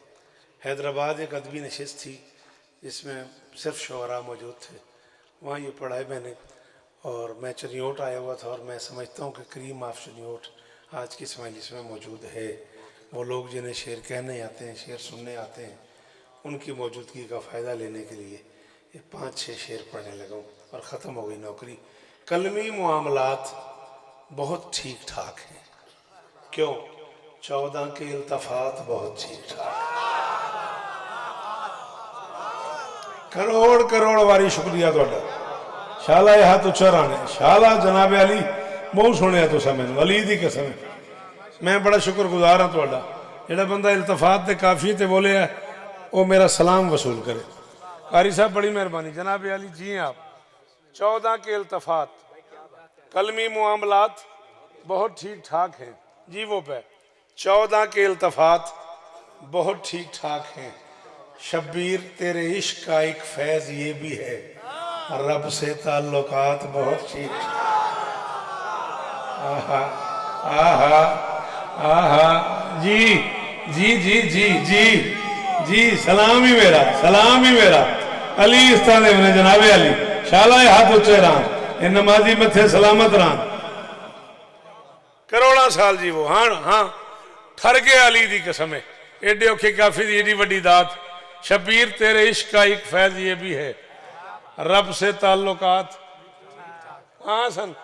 हैदराबाद एक अदबी नशिस्त थी जिसमें सिर्फ शुअरा मौजूद थे, वहाँ ये पढ़ा है मैंने। और मैं चनियोट आया हुआ था और मैं समझता हूँ कि करीम ऑफ चनियोट आज की इस मजलिस में मौजूद है। वो लोग जिन्हें शेर कहने आते हैं, शेर सुनने आते हैं, उनकी मौजूदगी का फ़ायदा लेने के लिए ये 5-6 शेर पढ़ने लगा और ख़त्म हो गई नौकरी। कलमी मामलात बहुत ठीक ठाक हैं। क्यों? 14 के इल्तफात बहुत ठीक ठाक। करोड़ करोड़ वारी शुक्रिया तुहाडा। शाला यह हाथ उच्चा राने, शाला जनाब अली बहुत सुने तुसा मैनू, अली दी कसम मैं बड़ा शुक्रगुजार हाँ तुहाडा। जिहड़ा बंदा इल्तफात ते काफी ते बोले है वो मेरा सलाम वसूल करे। कारी साहब बड़ी मेहरबानी। जनाब अली जी आप 14 के इल्तफात कलमी मामलात बहुत ठीक ठाक हैं जी। वो पे 14 के इल्तफात बहुत ठीक ठाक हैं। शब्बीर तेरे इश्क का एक फैज़ ये भी है, रब से ताल्लुकात बहुत ठीक। आहा आहा आहा जी जी जी जी जी जी, सलाम ही मेरा, सलाम ही मेरा। अली इस तरह ने जनाब अली शाला हाथ उच्चे रान, इन नमाजी मथे सलामत रान। करोड़ा साल जी वो, हाँ हाँ ठर गया अली दी कसम है। एडे औखे काफी दी एडी वड्डी दात। शबीर तेरे इश्क का एक फैज ये भी है, रब से ताल्लुकात। हाँ सन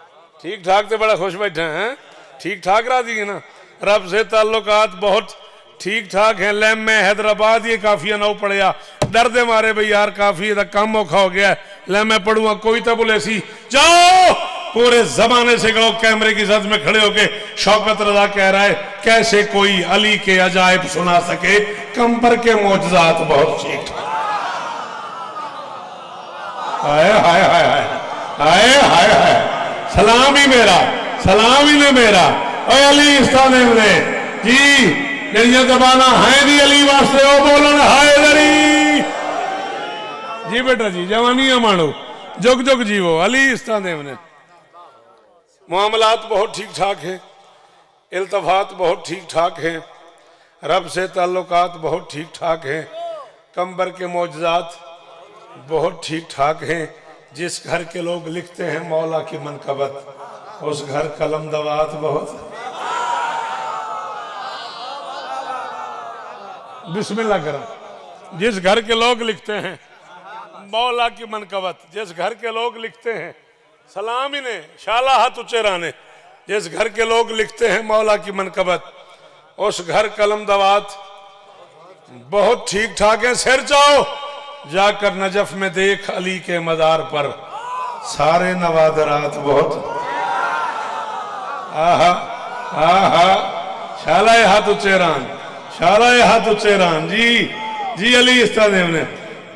ठीक ठाक तो बड़ा खुश बैठे हैं, ठीक ठाक राजी है ना। रब से ताल्लुकात बहुत ठीक ठाक है। लैम में हैदराबाद ये काफिया नौ पढ़िया, डर दे मारे भाई यार काफी का काम औखा हो गया। लैम मैं पढ़ूंगा कोई तो बोले सी जाओ पूरे जमाने से लोग कैमरे की जद में खड़े होके शौकत रजा कह रहा है कैसे कोई अली के अजायब सुना सके, कंबर के मौजजात बहुत ठीक ठाक। हाय हाय हाय हाय हाय हाय हाय, सलाम ही मेरा, सलाम ही ने मेरा। अली इस्ताने जी जड़िया दबाना है दी अली वास्ते ओ बोलन हाय दरी जी। बेटा जी जवानियां मानो, जुग जुग जीवो। अली इस्ताने ने मामलात बहुत ठीक ठाक हैं, इल्तफात बहुत ठीक ठाक हैं, रब से ताल्लुकात बहुत ठीक ठाक हैं, कंबर के मौजज़ात बहुत ठीक ठाक हैं। जिस घर के लोग लिखते हैं मौला की मनकबत, उस घर कलम दवात बहुत। बिस्मिल्लाह करो। जिस घर के लोग लिखते हैं मौला की मनकबत, जिस घर के लोग लिखते हैं सलाम ही ने शाला हाथ उच्चे राने, जिस घर के लोग लिखते हैं मौला की मनकबत, उस घर कलम दवात बहुत ठीक ठाक है। सिर जाओ जाकर नजफ में देख अली के मदार पर सारे नवादरात बहुत। आहा आहा शाला हाथ उच्चे रान, शाला हाथ उच्चे रान जी जी। अली इस्तादेव ने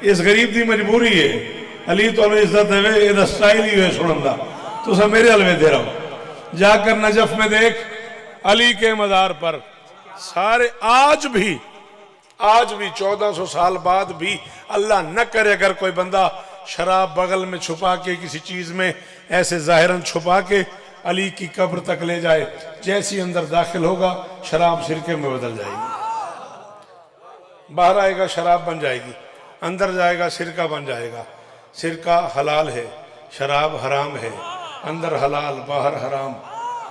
इस गरीब की मजबूरी है, अली तो इज्जत देवे, स्टाइल ही है सुनन का। तुम मेरे हलवे दे रहो। जाकर नजफ में देख अली के मज़ार पर सारे आज भी 1400 साल बाद भी अल्लाह न करे अगर कोई बंदा शराब बगल में छुपा के किसी चीज में ऐसे जाहिरन छुपा के अली की कब्र तक ले जाए, जैसी अंदर दाखिल होगा शराब सिरके में बदल जाएगी, बाहर आएगा शराब बन जाएगी, अंदर जाएगा सिरका बन जाएगा। सिरका हलाल है, शराब हराम है, अंदर हलाल बाहर हराम,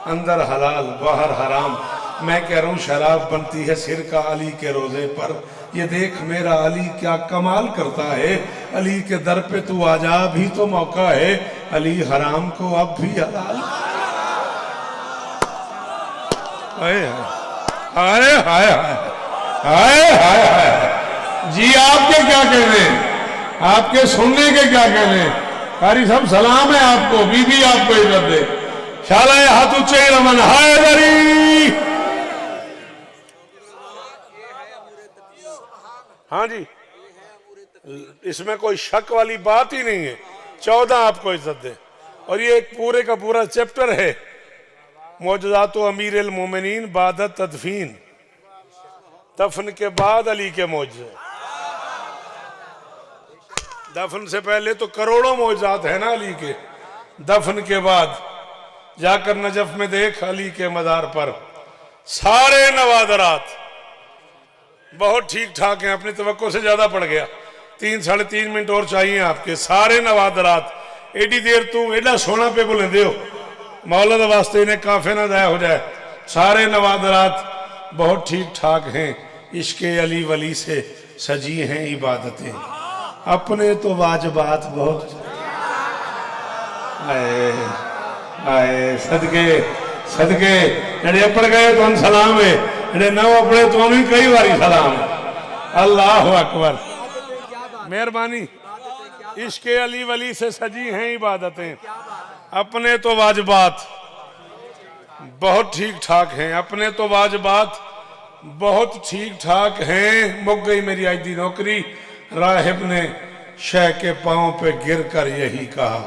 अंदर हलाल बाहर हराम। मैं कह रहा हूँ शराब बनती है सिरका अली के रोजे पर। ये देख मेरा अली क्या कमाल करता है, अली के दर पे तू आ जा, अभी तो मौका है, अली हराम को अब भी हलाल। हाय हाय हाय हाय हाय हाय जी, आपके क्या कहने, आपके सुनने के क्या कहने। कारी साहब सलाम है आपको, बीबी आपको इज्जत दे, शाला हाथ ऊंचे रमन हैदरी। हाँ जी, इसमें कोई शक वाली बात ही नहीं है। 14 आपको इज्जत दे। और ये एक पूरे का पूरा चैप्टर है मौजज़ात अमीर अल मोमिनीन बाद तदफीन, दफन के बाद अली के मौजज़े। दफन से पहले तो करोड़ों मौजज़ात है ना अली के, दफन के बाद जाकर नजफ में देख अली के मज़ार पर सारे नवादरात बहुत ठीक ठाक हैं। अपनी तवक्को से ज्यादा पड़ गया, 3 साढ़े 3 मिनट और चाहिए आपके। सारे नवादरात एडी देर तू एडा सोना पे बोले दो मौला दा वास्ते इन्हें काफे ना जाया हो जाए। सारे नवादरात बहुत ठीक ठाक हैं, इश्के अली वली से सजी हैं इबादतें, अपने तो वाजबात बहुत आए आए सदके सदके जड़े अपड़ गए तो सलाम है, जड़े न अपने तो कई बारी सलाम। अल्लाह अकबर, मेहरबानी। इश्के अली वली से सजी हैं इबादतें, अपने तो वाजबात बहुत ठीक ठाक हैं, अपने तो वाजबात बहुत ठीक ठाक हैं। मुक गई मेरी आज दी नौकरी, राहिब ने शह के पांव पे गिर कर यही कहा,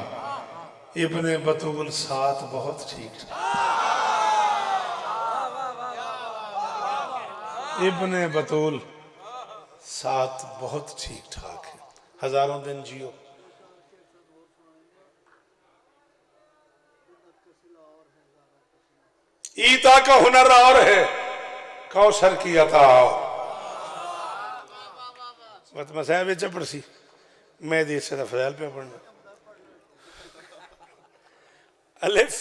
इब्ने बतूल साथ बहुत ठीक ठाक। इब्ने बतूल साथ बहुत ठीक ठाक है, हजारों दिन जियो। ईता का हुनर और है, कौसर की अता मत मसाया चपड़ सी मैं देश से फैल पे पढ़ना। अलिफ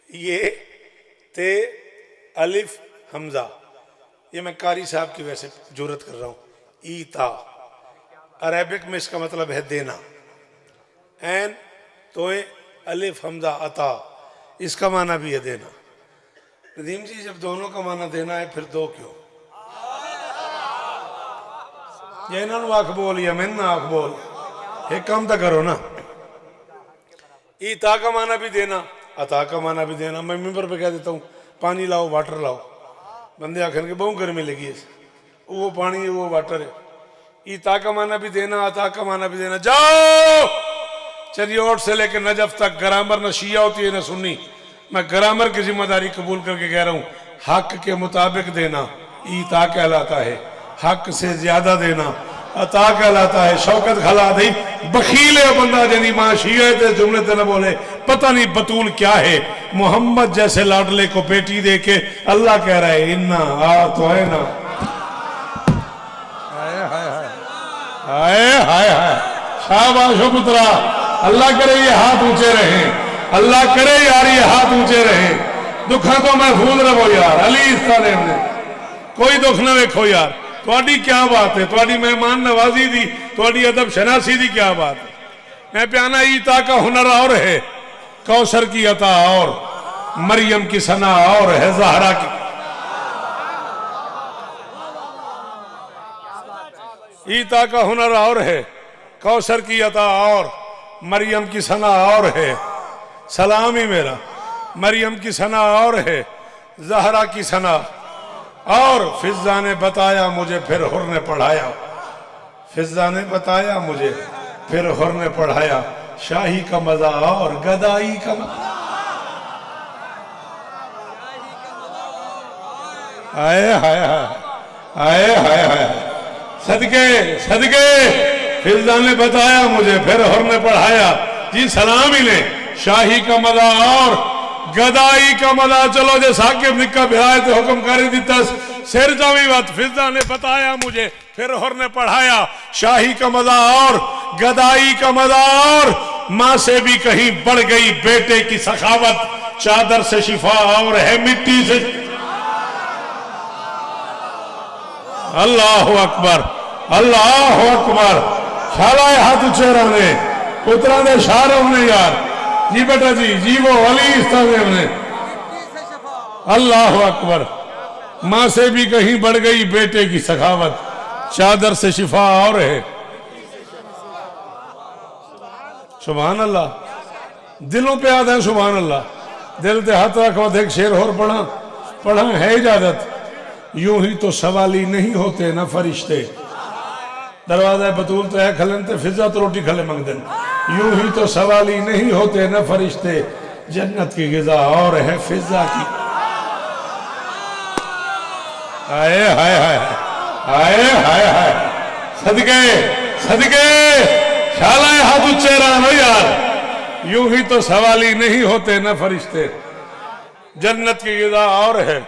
ये ते अलिफ हमजा, ये मैं कारी साहब की वैसे जुरत कर रहा हूं। ईता अरेबिक में इसका मतलब है देना। एन तोए अलिफ हमजा अता, इसका माना भी है देना। नदीम जी जब दोनों का माना देना है फिर दो क्यों? ये इन्होंने आख बोल या मैंने आख बोल, एक काम तो करो ना। ईता का माना भी देना, अता का माना भी देना। मैं मिंबर पे कह देता हूँ पानी लाओ वाटर लाओ, बंदे आखिर के बहुत गर्मी लगी है, वो पानी है वो वाटर है। ईता का माना भी देना, अता का माना भी देना। जाओ चरियोट से लेकर नजफ तक ग्रामर न शिया होती है न सुन्नी, मैं ग्रामर की जिम्मेदारी कबूल करके कह रहा हूँ, हक के मुताबिक देना ईता कहलाता है, हक से ज्यादा देना अता कहलाता है। शौकत खला दी बखीले बंदा जनी मां शिया थे जुमले ते न बोले, पता नहीं बतूल क्या है। मोहम्मद जैसे लाडले को बेटी दे के अल्लाह कह रहा है इन्ना आ तो है ना। हाय हाय हाय हाय हाय, शाबाश पुत्रा, अल्लाह करे ये हाथ ऊंचे रहे, अल्लाह करे यार ये हाथ ऊंचे रहे। दुखा तो महफूज रहो यार, अली इस तालीम ने कोई दुख ना वेखो यार। थोड़ी क्या बात है, थोड़ी मेहमान नवाजी दी, थोड़ी अदब शनासी दी क्या बात है। मैं प्याना ईता का हुनर और है, कौसर की अता और, मरियम की सना और है, ज़हरा की। ईता का हुनर और है, कौसर की अता और, मरियम की सना और है। सलाम ही मेरा, मरियम की सना और है, ज़हरा की सना और। फिजा ने बताया मुझे फिर हुर ने पढ़ाया, फिजा ने बताया मुझे फिर हुर ने पढ़ाया। शाही का मजा और गदाई का आए हाय हाय आए हाय हाय सदके सदके फिजा ने बताया मुझे फिर हर ने पढ़ाया जी सलाम ही ले शाही का मजा और गदाई का मजा चलो जे साकिब निका भिराए तो हुक्म कर दिता सिर जावी बात फिजा ने बताया मुझे फिर हर ने पढ़ाया शाही का मजा और गदाई का मजा और माँ से भी कहीं बढ़ गई बेटे की सखावत चादर से शिफा और है मिट्टी से अल्लाह अकबर अल्लाह अकबर शाला हाथ ऊंचे रहने पुत्रा ने शार होने यार जी बेटा जी वो अली ने अल्लाह अकबर माँ से भी कहीं बढ़ गई बेटे की सखावत चादर से शिफा और है सुभान अल्लाह दिलों पे याद है सुभान अल्लाह दिल ते हाथ रखो देख शेर और पढ़ा है इजाजत यूं ही तो सवाली नहीं होते न फरिश्ते दरवाजा बतूल तो है खलन ते फिजा तो रोटी खले मंगदन यूं ही तो सवाली नहीं होते न फरिश्ते जन्नत की गिजा और है फिजा की आए हाय हाय आए हाय हाय सदके सदके शाला हाथ ऊंचे रहो यार यूं ही तो सवाली नहीं होते न फरिश्ते जन्नत की गिजा और है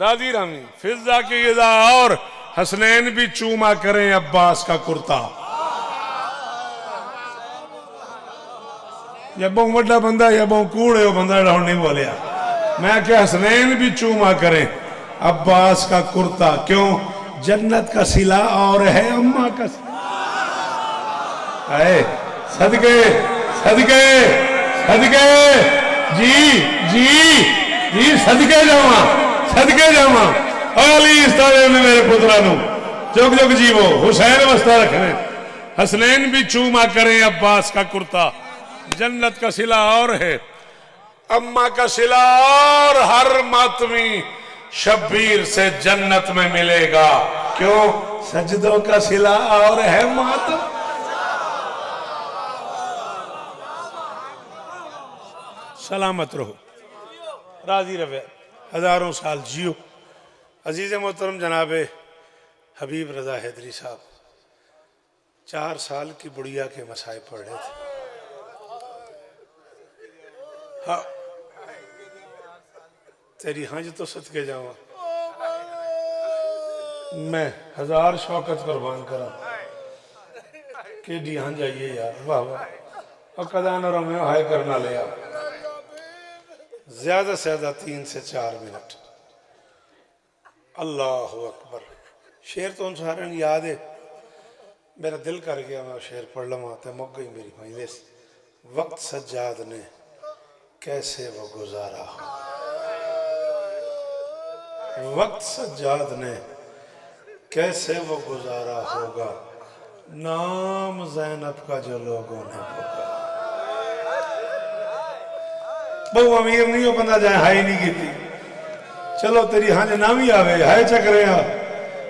राजी रामी फिजा की गिजा और हसनैन भी चूमा करें अब्बास का कुर्ता या बहु वड्डा बंदा या बहु कूड़े बंदा नहीं बोलिया मैं क्या हसनैन भी चूमा करें अब्बास का कुर्ता क्यों जन्नत का सिला और है अम्मा का आए सदके सदके सदके जी जी जी सदके जावा अली इस तरह में मेरे पुत्रा नु जुग जुग जीवो हुसैन वस्ता रखने हसनैन भी चूमा करें अब्बास का कुर्ता जन्नत का सिला और है अम्मा का सिला और हर मातमी शब्बीर से जन्नत में मिलेगा क्यों सजदों का सिला और है मातम सलामत रहो राजी रहे हजारों साल जियो अजीज मोहतरम जनाबे हबीब रजा हैदरी साहब 4 साल की बुढ़िया के मसाए पढ़ रहे थे हाँ तेरी हंज तो सदके जावा मैं 1000 शौकत कुर्बान करा के डी हंज आइए यार वाह वाह और कदा न रमे हाय करना लिया ज्यादा से ज्यादा 3 से 4 मिनट अल्लाह अकबर शेर तो उन सारे याद है मेरा दिल कर गया मैं शेर पढ़ लवा तो मुक गई मेरी मजलिस वक्त सज्जाद ने कैसे वो गुजारा वक्त सज्जाद ने कैसे वो गुजारा होगा नाम ज़ैनब का जो लोगों ने पुकारा बहु अमीर नहीं हो बंदा जाए हाई नहीं की थी चलो तेरी हां ना भी आवे हाय चकरे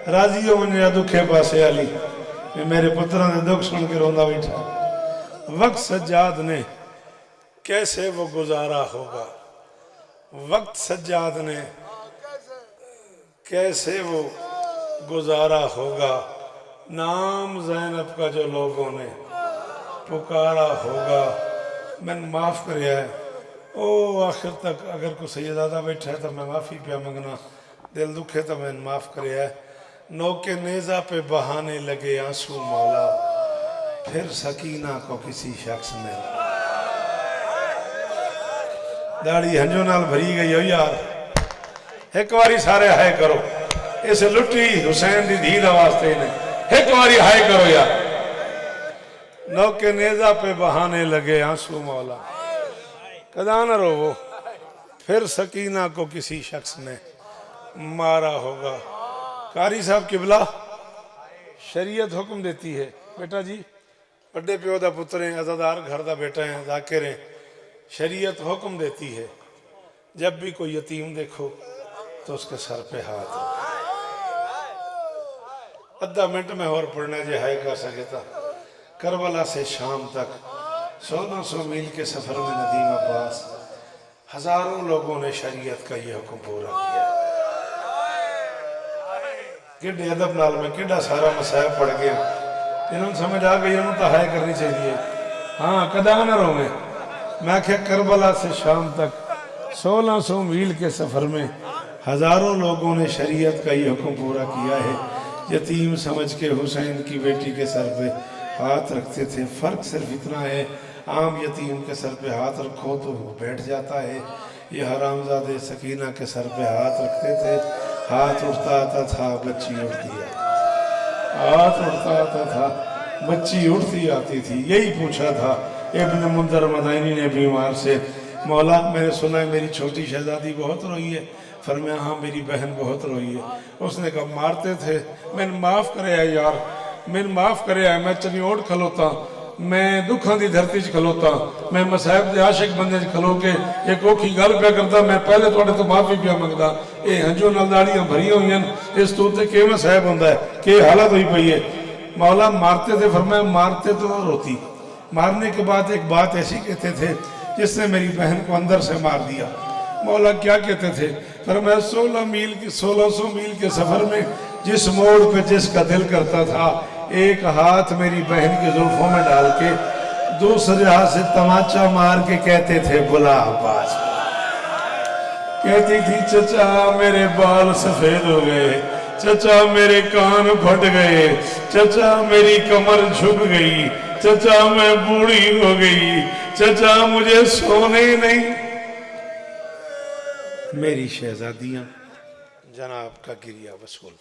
राजी हो मन दुखे पासे आली मेरे पुत्रा ने दुख सुन के रोंदा बैठा वक्त सज्जाद ने कैसे वो गुजारा होगा वक्त सज्जाद ने कैसे वो गुजारा होगा नाम ज़ैनब का जो लोगों ने पुकारा होगा मैंने माफ कर ओ आखिर तक अगर कोई सैयदादा बैठा है तो मैं माफ़ी पिया मंगना दिल दुखे तो मैंने माफ़ करे नौके नेज़ा पे बहाने लगे आंसू मौला फिर सकीना को किसी शख्स ने दाढ़ी हंजों नाल भरी गई हो यार एक बारी सारे हाय करो इस लुटी हुसैन दी धी दा वास्ते ने एक बारी हाय करो यार नौके नेज़ा पे बहाने लगे आंसू मौला कदा न रोवो फिर सकीना को किसी शख्स ने मारा होगा कारी साहब किबला शरीयत हुक्म देती है बेटा जी बड़े प्यो का पुत्र है अजादार घर का बेटा है जाकिर है शरीयत हुक्म देती है जब भी कोई यतीम देखो तो उसके सर पे हाथ आधा मिनट में और पढ़ने जे हाय कर सके था करबला से शाम तक 1600 मील के सफर में नदीम अब्बास हजारों लोगों ने शरीयत का ये हुक्म पूरा किया किड्डे अदब नाल मैं किड्डा सारा मसायब पढ़ गया, इन्होंने समझ आ गई इन्होंने तो हाय करनी चाहिए। हाँ कदा ना रोवे। मैं क्या करबला से शाम तक 1600 मील के सफ़र में हज़ारों लोगों ने शरीयत का ये हुक्म पूरा किया है। यतीम समझ के हुसैन की बेटी के सर पे हाथ रखते थे। फ़र्क सिर्फ इतना है, आम यतीम के सर पे हाथ रखो तो वो बैठ जाता है, ये हरामजादे सकीना के सर पे हाथ रखते थे, हाथ उठता आता था बच्ची उठती आती, हाथ उठता आता था बच्ची उठती आती थी। यही पूछा था इब्न मुंदर मदानी ने बीमार से, मौला मैंने सुना है मेरी छोटी शहजादी बहुत रोई है। फरमाया हाँ मेरी बहन बहुत रोई है। उसने कहा मारते थे, मैंने माफ़ करे है यार, मैंने माफ़ करे है, मैं चनियोड़ खलोता, मैं दुखों की धरती च खलोता, मैं मसाहब के आशिक बंदे च खलो के एक औखी गल पिया करता, मैं पहले थोड़े तो माफ़ी पिया मंगता, ये हंजू नाल दाड़ियां भरिया हुई हैं, इस तो उत्ते किवें साहब होंदा है, कि हालत हुई पई है। मौला मारते थे, फरमाया मारते तो रोती, मारने के बाद एक बात ऐसी कहते थे जिसने मेरी बहन को अंदर से मार दिया। मौला क्या कहते थे? फरमाया 1600 मील के सफर में जिस मोड़ पे जिसका दिल करता था एक हाथ मेरी बहन की जुल्फों में डाल के दूसरे हाथ से तमाचा मार के कहते थे बुला अब्बास। कहती थी चचा मेरे बाल सफेद हो गए, चचा मेरे कान फट गए, चचा मेरी कमर झुक गई, चचा मैं बूढ़ी हो गई, चचा मुझे सोने नहीं। मेरी शहजादियां जनाब का गिरिया वसूल।